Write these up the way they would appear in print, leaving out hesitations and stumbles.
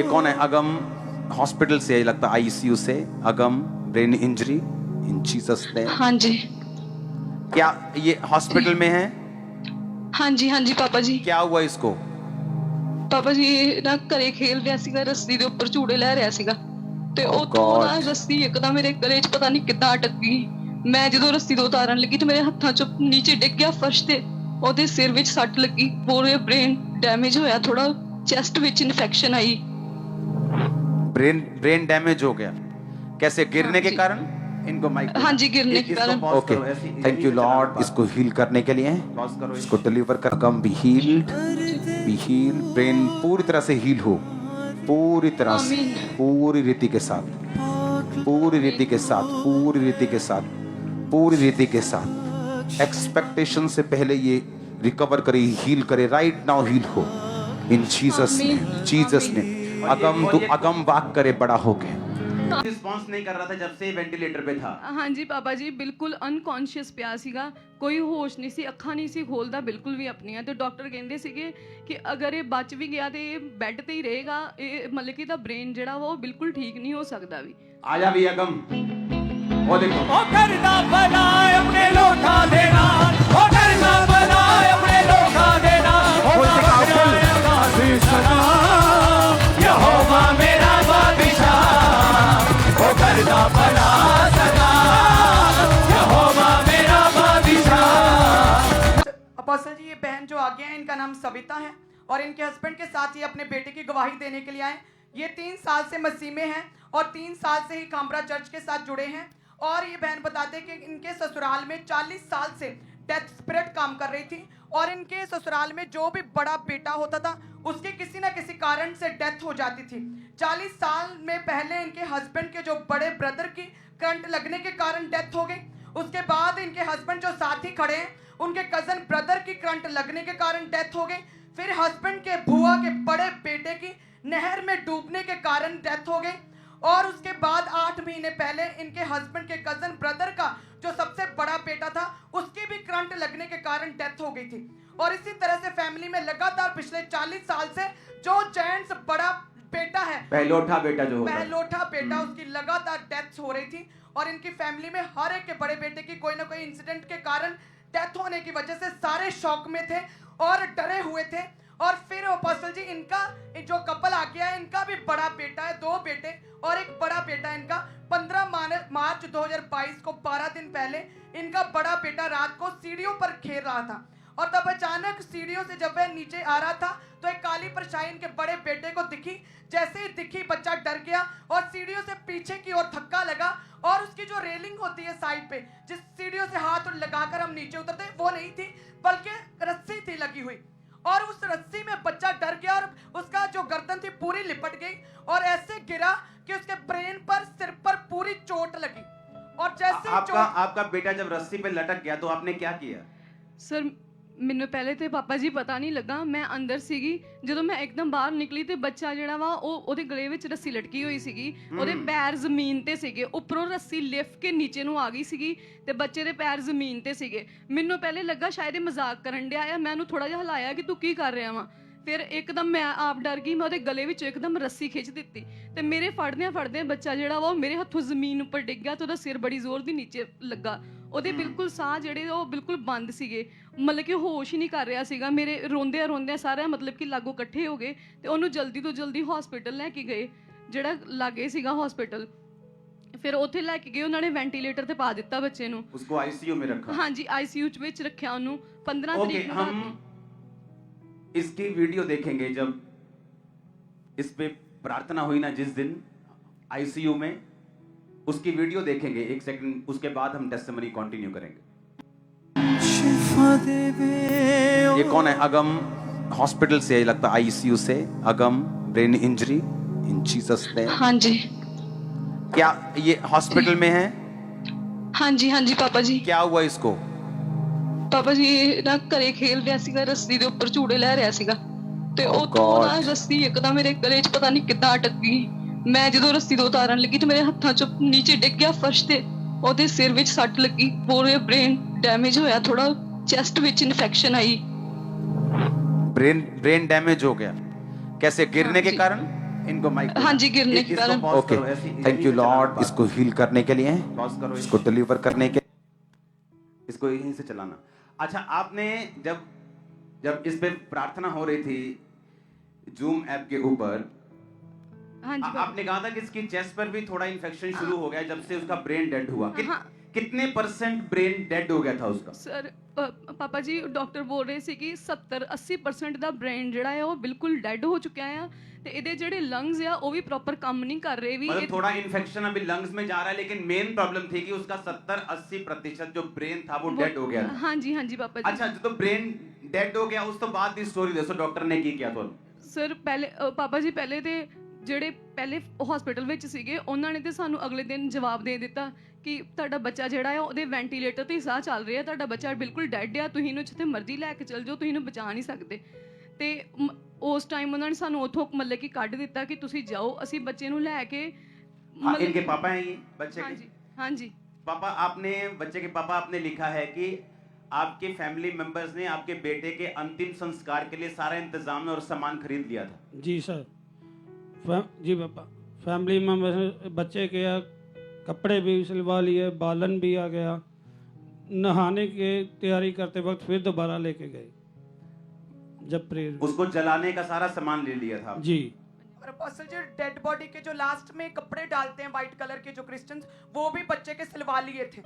कौन है? अगम हॉस्पिटल से, लगता है आईसीयू से। अगम brain injury in Jesus name. हाँ जी। क्या ये हॉस्पिटल में है? हाँ जी पापा जी। क्या हुआ इसको? ਪਾਪਾ ਜੀ ਨਾ ਘਰੇ ਖੇਲ ਰਿਹਾ ਸੀਗਾ, ਰੱਸੀ ਦੇ ਉੱਪਰ ਝੂੜੇ ਲੈ ਰਿਹਾ ਸੀਗਾ ਤੇ Oh ਉੱਥੋਂ ਨਾ God. ਰੱਸੀ ਇੱਕਦਮ ਮੇਰੇ ਗਲੇ 'ਚ ਪਤਾ ਨਹੀਂ ਕਿੱਦਾਂ ਅਟਕ ਗਈ। ਮੈਂ ਜਦੋਂ ਰੱਸੀ ਤੋਂ ਉਤਾਰਨ ਲੱਗੀ ਤੇ ਮੇਰੇ ਹੱਥਾਂ 'ਚੋਂ ਨੀਚੇ ਡਿੱਗ ਗਿਆ ਫਰਸ਼ ਤੇ। ਉਹਦੇ ਸਿਰ ਵਿੱਚ ਸੱਟ ਲੱਗੀ, ਪੂਰੇ ਬ੍ਰੇਨ ਡੈਮੇਜ ਹੋਇਆ, ਥੋੜਾ ਚੈਸਟ ਵਿੱਚ ਇਨਫੈਕਸ਼ਨ आई। ब्रेन डैमेज हो गया। कैसे? गिरने के जी। कारण? इनको माइक। हाँ जी, गिरने के कारण। ओके, थैंक यू लॉर्ड, इसको हील करने के लिए। इसको डिलीवर कर। अगम be healed, be heal. Brain पूरी तरह से हील हो, पूरी तरह से, आमीन। पूरी रीति के साथ, पूरी रीति के साथ, पूरी रीति के साथ, पूरी रीति के साथ। एक्सपेक्टेशन से पहले ये रिकवर करे, हील करे। राइट नाउ हील हो इन जीसस ने, जीसस ने। अगम तू अगम वाक करे बड़ा होके। रिस्पॉन्स नहीं कर रहा था जब से वेंटिलेटर पे था। हाँ जी पापा जी, बिल्कुल अनकॉन्शियस ਪਿਆ ਸੀਗਾ, ਕੋਈ ਹੋਸ਼ ਨਹੀਂ ਸੀ, ਅੱਖਾਂ ਨਹੀਂ ਸੀ ਖੋਲਦਾ ਬਿਲਕੁਲ ਵੀ ਆਪਣੀਆਂ। ਤੇ ਡਾਕਟਰ ਕਹਿੰਦੇ ਸੀਗੇ ਕਿ ਅਗਰ ਇਹ ਬਚ ਵੀ ਗਿਆ ਤੇ ਇਹ ਬੈੱਡ ਤੇ ਹੀ ਰਹੇਗਾ, ਇਹ ਮਤਲਬ ਕਿ ਇਹਦਾ ਬ੍ਰੇਨ ਜਿਹੜਾ ਵਾ ਉਹ ਬਿਲਕੁਲ ਠੀਕ ਨਹੀਂ ਹੋ ਸਕਦਾ ਵੀ। आजा भी अगम। वो देखो, ओ करना भला अपने लोटा देना, ओ करना भला अपने लोटा देना, ओ सदा यहोवा मेरा बादशाह, ओ करना भला सदा यहोवा मेरा बादशाह। अपोस्टल जी, ये बहन जो आगे हैं इनका नाम सविता है और इनके हस्बैंड के साथ ये अपने बेटे की गवाही देने के लिए आए। ये 3 साल से मसीह में हैं और 3 साल से ही खामरा चर्च के साथ जुड़े हैं। और ये बहन बताते हैं कि इनके ससुराल में 40 साल से डेथ स्पिरिट काम कर रही थी और इनके ससुराल में जो भी बड़ा बेटा होता था उसकी किसी ना किसी कारण से डेथ हो जाती थी। 40 साल में पहले इनके हस्बैंड के जो बड़े ब्रदर की करंट लगने के कारण डेथ हो गई। उसके बाद इनके हस्बैंड जो साथ ही खड़े हैं उनके कजन ब्रदर की करंट लगने के कारण डेथ हो गई। फिर हस्बैंड के बुआ के बड़े बेटे की नहर में डूबने के कारण डेथ हो गई। और उसके बाद 8 महीने पहले इनके हस्बैंड के कजन ब्रदर का जो सबसे बड़ा बेटा था उसकी भी करंट लगने के कारण डेथ हो गई थी। और इसी तरह से फैमिली में लगातार पिछले 40 साल से जो जेंट्स बड़ा बेटा है, पहलोठा बेटा जो होता है, पहलोठा बेटा, उसकी लगातार डेथ हो रही थी। और इनकी फैमिली में हर एक के बड़े बेटे की कोई ना कोई इंसिडेंट के कारण डेथ होने की वजह से सारे शॉक में थे और डरे हुए थे। और फिर अपोस्टल जी, इनका जो कपल आ गया है, इनका भी बड़ा बेटा है, 2 बेटे और एक बड़ा बेटा इनका। 15 मार्च 2022 को 12 दिन पहले इनका बड़ा बेटा रात को सीढ़ियों पर खेल रहा था और तब अचानक सीढ़ियों से जब वह नीचे आ रहा था तो एक काली परछाई इनके बड़े बेटे को दिखी। जैसे ही दिखी बच्चा डर गया और सीढ़ियों से पीछे की ओर धक्का लगा और उसकी जो रेलिंग होती है साइड पे, जिस सीढ़ियों से हाथ लगाकर हम नीचे उतरते, वो नहीं थी बल्कि रस्सी थी लगी हुई। और उस रस्सी में बच्चा डर गया और उसका जो गर्दन थी पूरी लिपट गई और ऐसे गिरा कि उसके ब्रेन पर, सिर पर पूरी चोट लगी। और जैसे आपका बेटा जब रस्सी पे लटक गया तो आपने क्या किया? ਸਰ ਮੈਨੂੰ ਪਹਿਲੇ ਤੇ ਪਾਪਾ ਜੀ ਪਤਾ ਨਹੀਂ ਲੱਗਾ, ਮੈਂ ਅੰਦਰ ਸੀਗੀ। ਜਦੋਂ ਮੈਂ ਇੱਕਦਮ ਬਾਹਰ ਨਿਕਲੀ ਤੇ ਬੱਚਾ ਜਿਹੜਾ ਵਾ ਉਹ ਉਹਦੇ ਗਲੇ ਵਿੱਚ ਰੱਸੀ ਲਟਕੀ ਹੋਈ ਸੀਗੀ, ਉਹਦੇ ਪੈਰ ਜ਼ਮੀਨ ਤੇ ਸੀਗੇ, ਉੱਪਰੋਂ ਰੱਸੀ ਲਿਫਟ ਕੇ ਨੀਚੇ ਨੂੰ ਆ ਗਈ ਸੀਗੀ ਤੇ ਬੱਚੇ ਦੇ ਪੈਰ ਜ਼ਮੀਨ ਤੇ ਸੀਗੇ। ਮੈਨੂੰ ਪਹਿਲੇ ਲੱਗਾ ਸ਼ਾਇਦ ਇਹ ਮਜ਼ਾਕ ਕਰਨ ਡਿਆ ਆ, ਮੈਂ ਉਹਨੂੰ ਥੋੜਾ ਜਿਹਾ ਹਿਲਾਇਆ ਕਿ ਤੂੰ ਕੀ ਕਰ ਰਿਹਾ ਵਾ। ਫਿਰ ਇੱਕਦਮ ਮੈਂ ਆਪ ਡਰ ਗਈ, ਮੈਂ ਉਹਦੇ ਗਲੇ ਵਿੱਚੋਂ ਇੱਕਦਮ ਰੱਸੀ ਖਿੱਚ ਦਿੱਤੀ ਤੇ ਮੇਰੇ ਫੜਦਿਆਂ ਬੱਚਾ ਜਿਹੜਾ ਵਾ ਉਹ ਮੇਰੇ ਹੱਥੋਂ ਜ਼ਮੀਨ ਉੱਪਰ ਡਿੱਗ ਗਿਆ ਤੇ ਉਹਦਾ ਸਿਰ ਬੜੀ ਜ਼ੋਰ ਦੀ ਨੀਚੇ ਲੱਗਾ। ਉਹਦੇ ਬਿਲਕੁਲ ਸਾਹ ਜਿਹੜੇ ਉਹ ਬਿਲਕੁਲ ਬੰਦ ਸੀਗੇ, ਮਤਲਬ ਕਿ ਹੋਸ਼ ਹੀ ਨਹੀਂ ਕਰ ਰਿਹਾ ਸੀਗਾ। ਮੇਰੇ ਰੋਂਦਿਆਂ ਸਾਰਾ ਮਤਲਬ ਕਿ ਲਾਗੋਂ ਇਕੱਠੇ ਹੋ ਗਏ ਤੇ ਉਹਨੂੰ ਜਲਦੀ ਤੋਂ ਜਲਦੀ ਹਸਪੀਟਲ ਲੈ ਕੇ ਗਏ, ਜਿਹੜਾ ਲਾਗੇ ਸੀਗਾ ਹਸਪੀਟਲ। ਫਿਰ ਉੱਥੇ ਲੈ ਕੇ ਗਏ, ਉਹਨਾਂ ਨੇ ਵੈਂਟੀਲੇਟਰ ਤੇ ਪਾ ਦਿੱਤਾ ਬੱਚੇ ਨੂੰ। उसको आईसीयू में रखा? हाँ जी, आईसीयू ਵਿੱਚ ਰੱਖਿਆ ਉਹਨੂੰ। 15 ਤਰੀਕ ਨੂੰ हम इसकी वीडियो देखेंगे जब इस पे प्रार्थना हुई ना जिस दिन आईसीयू में, उसकी वीडियो देखेंगे 1 सेकंड, उसके बाद हम टेस्टिमनी कंटिन्यू करेंगे। ये कौन है? अगम हॉस्पिटल से, लगता है आईसीयू से। अगम brain injury in Jesus name. हाँ जी। क्या ये हॉस्पिटल में है? हाँ जी पापा जी। क्या हुआ इसको? ਪਾਪਾ ਜੀ ਨਾ ਘਰੇ ਖੇਲ ਰਿਹਾ ਸੀਗਾ, ਰੱਸੀ ਦੇ ਉੱਪਰ ਝੂੜੇ ਲੈ ਰਿਹਾ ਸੀਗਾ ਤੇ Oh ਉੱਥੋਂ God. ਨਾ ਰੱਸੀ ਇੱਕਦਮ ਮੇਰੇ ਗਲੇ 'ਚ ਪਤਾ ਨਹੀਂ ਕਿੱਦਾਂ ਅਟਕ ਗਈ। ਮੈਂ ਜਦੋਂ ਰੱਸੀ ਤੋਂ ਉਤਾਰਨ ਲੱਗੀ ਤੇ ਮੇਰੇ ਹੱਥਾਂ 'ਚੋਂ ਨੀਚੇ ਡਿੱਗ ਗਿਆ ਫਰਸ਼ ਤੇ। ਉਹਦੇ ਸਿਰ ਵਿੱਚ ਸੱਟ ਲੱਗੀ, ਪੂਰੇ ਬ੍ਰੇਨ ਡੈਮੇਜ ਹੋਇਆ, ਥੋੜਾ ਚੈਸਟ ਵਿੱਚ ਇਨਫੈਕਸ਼ਨ आई। ब्रेन डैमेज हो गया। कैसे? गिरने हाँ के जी। कारण? इनको माइक हाँ जी, गिरने के कारण। ओके, थैंक यू लॉर्ड इसको हील करने के लिए, करो इसको डिलीवर करने के। इसको यहीं से चलाना। अच्छा, आपने जब इस पे प्रार्थना हो रही थी जूम ऐप के ऊपर, हाँ जी आपने कहा था कि इसकी चेस्ट पर भी थोड़ा इन्फेक्शन शुरू हो गया जब से उसका ब्रेन डेड हुआ। हाँ। कितने % ब्रेन डेड हो गया था उसका? ਸਰ ਪਾਪਾ ਜੀ ਡਾਕਟਰ ਬੋਲ ਰਹੇ ਸੀ ਕਿ 70-80% ਦਾ ਬ੍ਰੇਨ ਜਿਹੜਾ ਹੈ ਉਹ ਬਿਲਕੁਲ ਡੈੱਡ ਹੋ ਚੁੱਕਿਆ ਆ ਤੇ ਇਹਦੇ ਜਿਹੜੇ ਲੰਗਸ ਆ ਉਹ ਵੀ ਪ੍ਰੋਪਰ ਕੰਮ ਨਹੀਂ ਕਰ ਰਹੇ ਵੀ मतलब थोड़ा इन्फेक्शन अभी लंग्स में जा रहा है, लेकिन मेन प्रॉब्लम थी कि उसका 70-80% जो ब्रेन था वो डेड हो गया था। हाँ जी पापा जी। अच्छा, ਜਦੋਂ ब्रेन डेड हो गया ਉਸ ਤੋਂ ਬਾਅਦ ਦੀ ਸਟੋਰੀ ਦੱਸੋ, ਡਾਕਟਰ ਨੇ ਕੀ ਕੀਤਾ ਤੁਹਾਨੂੰ? ਸਰ ਪਹਿਲੇ ਪਾਪਾ ਜੀ ਪਹਿਲੇ ਤੇ ਜਿਹੜੇ ਪਹਿਲੇ ਹਸਪੀਟਲ ਵਿੱਚ ਸੀਗੇ ਉਹਨਾਂ ਨੇ ਤੇ ਸਾਨੂੰ ਅਗਲੇ ਦਿਨ ਜਵਾਬ ਦੇ ਦਿੱਤਾ ਕਿ ਤੁਹਾਡਾ ਬੱਚਾ ਜਿਹੜਾ ਹੈ ਉਹਦੇ ਵੈਂਟੀਲੇਟਰ ਤੇ ਸਾਹ ਚੱਲ ਰਿਹਾ, ਤੁਹਾਡਾ ਬੱਚਾ ਬਿਲਕੁਲ ਡੈਡ ਆ, ਤੁਸੀਂ ਇਹਨੂੰ ਜਿੱਥੇ ਮਰਜ਼ੀ ਲੈ ਕੇ ਚਲ ਜਾਓ, ਤੁਸੀਂ ਇਹਨੂੰ ਬਚਾ ਨਹੀਂ ਸਕਦੇ। ਤੇ ਉਸ ਟਾਈਮ ਉਹਨਾਂ ਨੇ ਸਾਨੂੰ ਉੱਥੋਂ ਮਤਲਬ ਕਿ ਕੱਢ ਦਿੱਤਾ ਕਿ ਤੁਸੀਂ ਜਾਓ, ਅਸੀਂ ਬੱਚੇ ਨੂੰ ਲੈ ਕੇ इनके पापा हैं ये बच्चे के? हाँ जी पापा, आपने बच्चे के पापा आपने लिखा है कि आपके फैमिली मेंबर्स ने आपके बेटे के अंतिम संस्कार के लिए सारा इंतजाम और सामान खरीद लिया था। जी सर, जी पापा, फैमिली मेंबर्स बच्चे के कपड़े भी सिलवा लिए, बालन भी आ गया, नहाने की तैयारी करते वक्त फिर दोबारा लेके गए जब प्रेयर। उसको जलाने का सारा सामान ले लिया था। जी। और अपोस्टल जी, डेड बॉडी के जो लास्ट में कपड़े डालते हैं व्हाइट कलर के जो क्रिश्चियंस, वो भी बच्चे के सिलवा लिए थे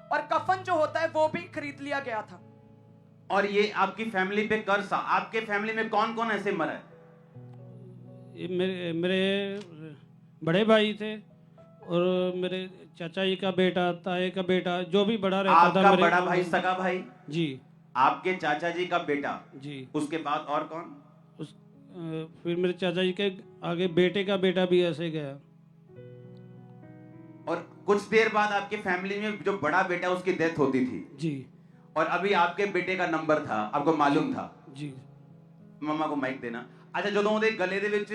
और कफन जो होता है वो भी खरीद लिया गया था। और ये आपकी फैमिली पे कर्ज था। आपके फैमिली में कौन कौन ऐसे मरा है? ये मेरे बड़े भाई थे और मेरे चाचा जी का बेटा, ताए का बेटा, जो भी बड़ा रहता था। आपका मेरे बड़ा भाई, सगा भाई? जी। आपके चाचा जी का बेटा? जी। उसके बाद और कौन? फिर मेरे चाचा जी के आगे बेटे का बेटा भी ऐसे गया। और कुछ देर बाद आपके फैमिली में जो बड़ा बेटा उसकी डेथ होती थी। जी। और अभी आपके बेटे का नंबर था, आपको मालूम था? जी। मम्मा को माइक देना। अच्छा, ਜਦੋਂ ਉਹਦੇ ਗਲੇ ਦੇ ਵਿੱਚ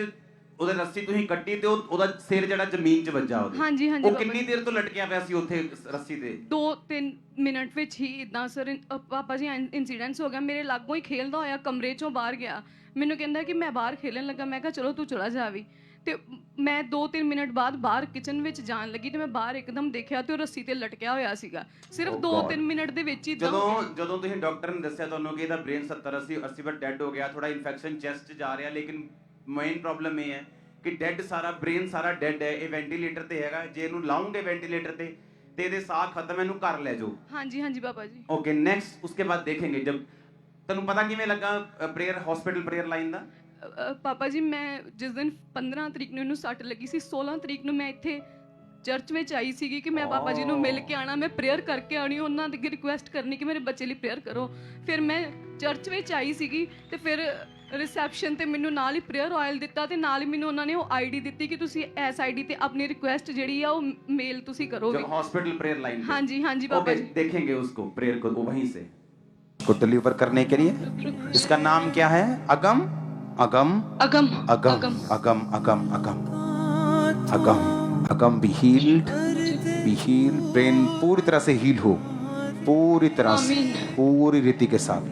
ਉਹਦੇ ਰੱਸੀ ਤੁਸੀਂ ਕੱਟੀ ਤੇ ਉਹਦਾ ਸਿਰ ਜਿਹੜਾ ਜ਼ਮੀਨ 'ਚ ਵੱਜਾ ਉਹਦੇ, ਹਾਂਜੀ ਉਹ ਕਿੰਨੀ ਦੇਰ ਤੋਂ ਲਟਕਿਆ ਪਿਆ ਸੀ ਉੱਥੇ ਰੱਸੀ ਤੇ? 2-3 ਮਿੰਟ ਵਿੱਚ ਹੀ ਇਦਾਂ ਸਰ ਪਾਪਾ ਜੀ ਇਨਸੀਡੈਂਟਸ ਹੋ ਗਿਆ। ਮੇਰੇ ਲਾਗੋਂ ਹੀ ਖੇਲਦਾ ਹੋਇਆ ਕਮਰੇ ਚੋਂ ਬਾਹਰ ਗਿਆ, ਮੈਨੂੰ ਕਹਿੰਦਾ ਕਿ ਮੈਂ ਬਾਹਰ ਖੇਲਣ ਲੱਗਾ। ਮੈਂ ਕਿਹਾ ਚਲੋ ਤੂੰ ਚਲਾ ਜਾ ਵੀ। ਤੇ ਮੈਂ 2-3 ਮਿੰਟ ਬਾਅਦ ਬਾਹਰ ਕਿਚਨ ਵਿੱਚ ਜਾਣ ਲੱਗੀ ਤੇ ਮੈਂ ਬਾਹਰ ਇੱਕਦਮ ਦੇਖਿਆ ਤੇ ਉਹ ਰੱਸੀ ਤੇ ਲਟਕਿਆ ਹੋਇਆ ਸੀਗਾ। ਸਿਰਫ 2-3 ਮਿੰਟ ਦੇ ਵਿੱਚ ਹੀ ਜਦੋਂ ਤੁਸੀਂ ਡਾਕਟਰ ਨੇ ਦੱਸਿਆ ਤੁਹਾਨੂੰ ਕਿ ਇਹਦਾ ਬ੍ਰੇਨ 70-80% ਡੈਡ ਹੋ ਗਿਆ, ਥੋੜਾ ਇਨਫੈਕਸ਼ਨ ਚੈਸਟ 'ਚ ਜਾ ਰਿਹਾ, ਲੇਕਿਨ ਮੇਨ ਪ੍ਰੋਬਲਮ ਇਹ ਹੈ ਕਿ ਡੈਡ ਸਾਰਾ ਬ੍ਰੇਨ ਸਾਰਾ ਡੈਡ ਹੈ, ਇਹ ਵੈਂਟੀਲੇਟਰ ਤੇ ਹੈਗਾ, ਜੇ ਇਹਨੂੰ ਲਾਉਂਗੇ ਵੈਂਟੀਲੇटर ਤੇ ਇਹਦੇ ਸਾਹ ਖਤਮ, ਇਹਨੂੰ ਘਰ ਲੈ ਜਾਓ। ਹਾਂਜੀ ਪਾਪਾ ਜੀ। ओके, नेक्स्ट उसके बाद देखेंगे। जब ਤੁਹਾਨੂੰ ਪਤਾ ਕਿਵੇਂ ਲੱਗਾ ਪ੍ਰੇਅਰ ਹਸਪੀਟਲ ਪ੍ਰੇਅਰ ਲਾਈਨ ਦਾ? ਪਾਪਾ ਜੀ, ਮੈਂ ਜਿਸ ਦਿਨ 15 ਤਰੀਕ ਨੂੰ ਇਹਨੂੰ ਸੱਟ ਲੱਗੀ ਸੀ, 16 ਤਰੀਕ ਨੂੰ ਮੈਂ ਇੱਥੇ ਚਰਚ ਵਿੱਚ ਆਈ ਸੀਗੀ ਕਿ ਮੈਂ ਪਾਪਾ ਜੀ ਨੂੰ ਮਿਲ ਕੇ ਆਣਾ, ਮੈਂ ਪ੍ਰੇਅਰ ਕਰਕੇ ਆਣੀ, ਉਹਨਾਂ ਦੀ ਰਿਕੁਐਸਟ ਕਰਨੀ ਕਿ ਮੇਰੇ ਬੱਚੇ ਲਈ ਪ੍ਰੇਅਰ ਕਰੋ। ਫਿਰ ਮੈਂ ਚਰਚ ਵਿੱਚ ਆਈ ਸੀਗੀ ਤੇ ਫਿਰ ਰਿਸੈਪਸ਼ਨ ਤੇ ਮੈਨੂੰ ਨਾਲ ਹੀ ਪ੍ਰੇਅਰ ਆਇਲ ਦਿੱਤਾ ਤੇ ਨਾਲ ਹੀ ਮੈਨੂੰ ਉਹਨਾਂ ਨੇ ਉਹ ਆਈਡੀ ਦਿੱਤੀ ਕਿ ਤੁਸੀਂ ਇਸ ਆਈਡੀ ਤੇ ਆਪਣੀ ਰਿਕੁਐਸਟ ਜਿਹੜੀ ਆ ਉਹ ਮੇਲ ਤੁਸੀਂ ਕਰੋਗੇ। जो हॉस्पिटल प्रेयर लाइन। ਹਾਂਜੀ ਪਾਪਾ जी। देखेंगे उसको प्रेयर को वहीं से को डिलीवर करने के लिए। इसका नाम क्या है? अगम अगम अगम अगम अगम अगम अगम अगम अगम। Be healed, be healed. Brain पूरी तरह से हील हो, पूरी तरह से, पूरी रीति के साथ,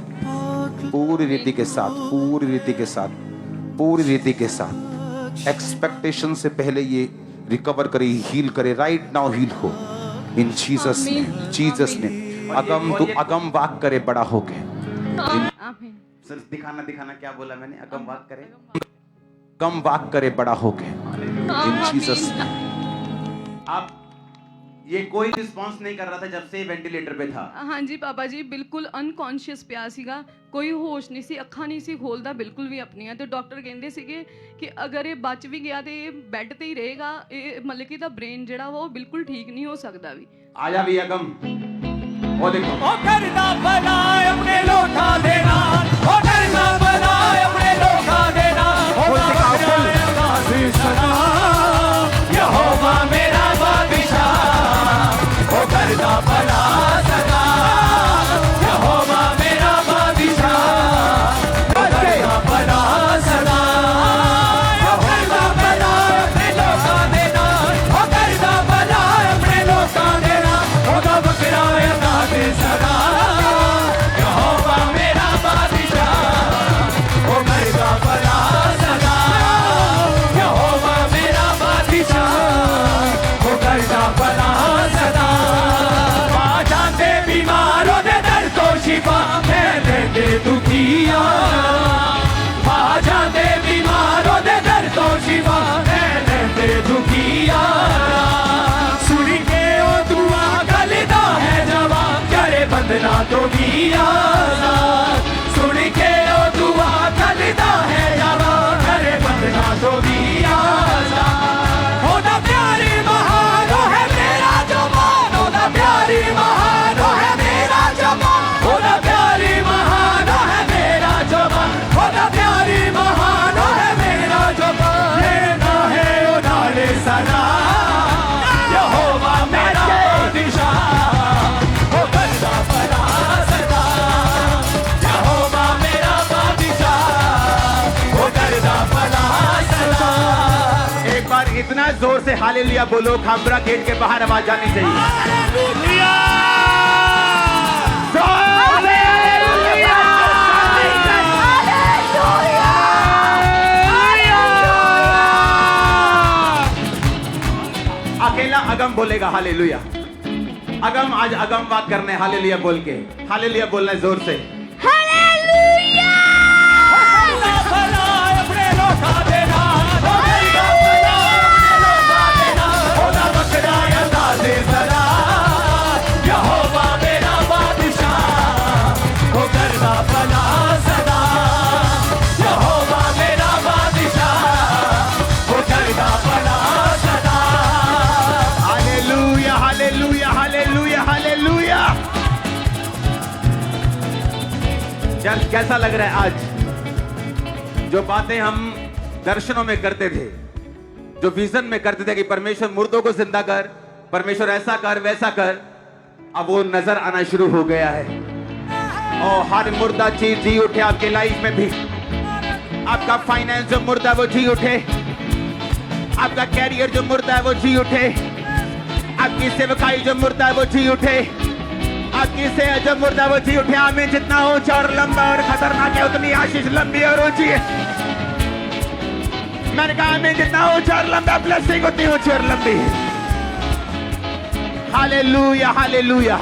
पूरी रीति के साथ, पूरी रीति के साथ, पूरी रीति के साथ। एक्सपेक्टेशन से पहले ये रिकवर करे, हील करे। राइट नाउ हील हो इन जीसस नेम, जीसस नेम। अगम तू अगम वाक करे बड़ा होके। आमीन। सर दिखाना क्या बोला मैंने? अगम वाक करे, अगम वाक करे बड़ा होके इन जीसस नेम। आप ये कोई रिस्पांस नहीं कर रहा था जब से वेंटिलेटर पे था? ਹਾਂਜੀ ਪਾਪਾ ਜੀ, ਬਿਲਕੁਲ ਅਨਕੌਂਸ਼ੀਅਸ ਪਿਆ ਸੀਗਾ, ਕੋਈ ਹੋਸ਼ ਨਹੀਂ ਸੀ, ਅੱਖਾਂ ਨਹੀਂ ਸੀ ਖੋਲਦਾ ਬਿਲਕੁਲ ਵੀ ਆਪਣੀਆਂ। ਤੇ ਡਾਕਟਰ ਕਹਿੰਦੇ ਸੀਗੇ ਕਿ ਅਗਰ ਇਹ ਬਚ ਵੀ ਗਿਆ ਤੇ ਇਹ ਬੈੱਡ ਤੇ ਹੀ ਰਹੇਗਾ, ਇਹ ਮਤਲਬ ਕਿ ਇਹਦਾ ਬ੍ਰੇਨ ਜਿਹੜਾ ਵਾ ਉਹ ਬਿਲਕੁਲ ਠੀਕ ਨਹੀਂ ਹੋ ਸਕਦਾ ਵੀ। आजा भी अगम। ओ देखो, ओ करना भला अपने लोटा देना, ओ करना भला अपने लोटा देना, यहोवा मेरा बादशाह, ओ करना भला सदा, यहोवा मेरा बादशाह, ओ करना भला सदा, ओ करना भला अपने लोटा देना, ओ करना भला अपने लोटा देना, ओदा बकराया सदा, यहोवा मेरा बादशाह। भी आजाद सुन के ओ दुआ करदा है जवान करे बंदना तो भी आजाद होना प्यारी महान ओ है मेरा जवान होना प्यारी महान ओ है मेरा जवान होना प्यारी महान ओ है मेरा जवान होना प्यारी महान ओ है मेरा जवान लेना है ओ नाले सना यहोवा मेरा बादशाह ओ करदा भला सदा यहोवा मेरा बादशाह ओ करदा भला सदा एक बार इतना जोर से हालेलुया बोलो खामरा गेट के बाहर आवाज जानी चाहिए। अकेला अगम बोलेगा हालेलुया। अगम आज अगम बात करने हालेलुया बोल के हालेलुया बोलना है जोर से। भला अपने लौटा देना करदा भला अपने लौटा देना होना बकरा अंदाज़े सदा यहोवा मेरा बादशाह ओ करदा भला सदा यहोवा मेरा बादशाह ओ करदा भला सदा hallelujah hallelujah hallelujah hallelujah. Church कैसा लग रहा है आज? जो बातें हम दर्शनों में करते थे, जो विजन में करते थे कि परमेश्वर मुर्दों को जिंदा कर, परमेश्वर ऐसा कर वैसा कर, अब वो नजर आना शुरू हो गया है। और हर मुर्दा चीज जी उठे आपके लाइफ में भी। आपका फाइनेंस जो मुर्दा है वो जी उठे, आपका कैरियर जो मुर्दा है वो जी उठे, आपकी सेवकाई जो मुर्दा है वो जी उठे, आपकी से जो मुर्दा है वो जी उठे। आमीन। जितना ऊंचा और लंबा और खतरनाक है उतनी आशीष लंबी और ऊंची है। मैंने कहा आमीन। जितना ऊंचा और लंबा ब्लेसिंग उतनी ऊंची और लंबी है। Hallelujah hallelujah.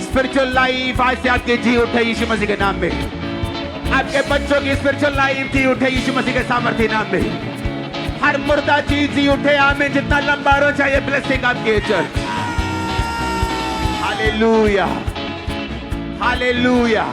स्पिरिचुअल लाइफ आज से आपकी जी उठे यीशु मसीह के नाम में। आपके बच्चों की स्पिरिचुअल लाइफ जी उठे यीशु मसीह के सामर्थ्य नाम में। हर मुर्दा चीज जी उठे। आमीन। जितना लंबा और ऊंचा ये ब्लेसिंग आपकी है चर्च। Hallelujah hallelujah.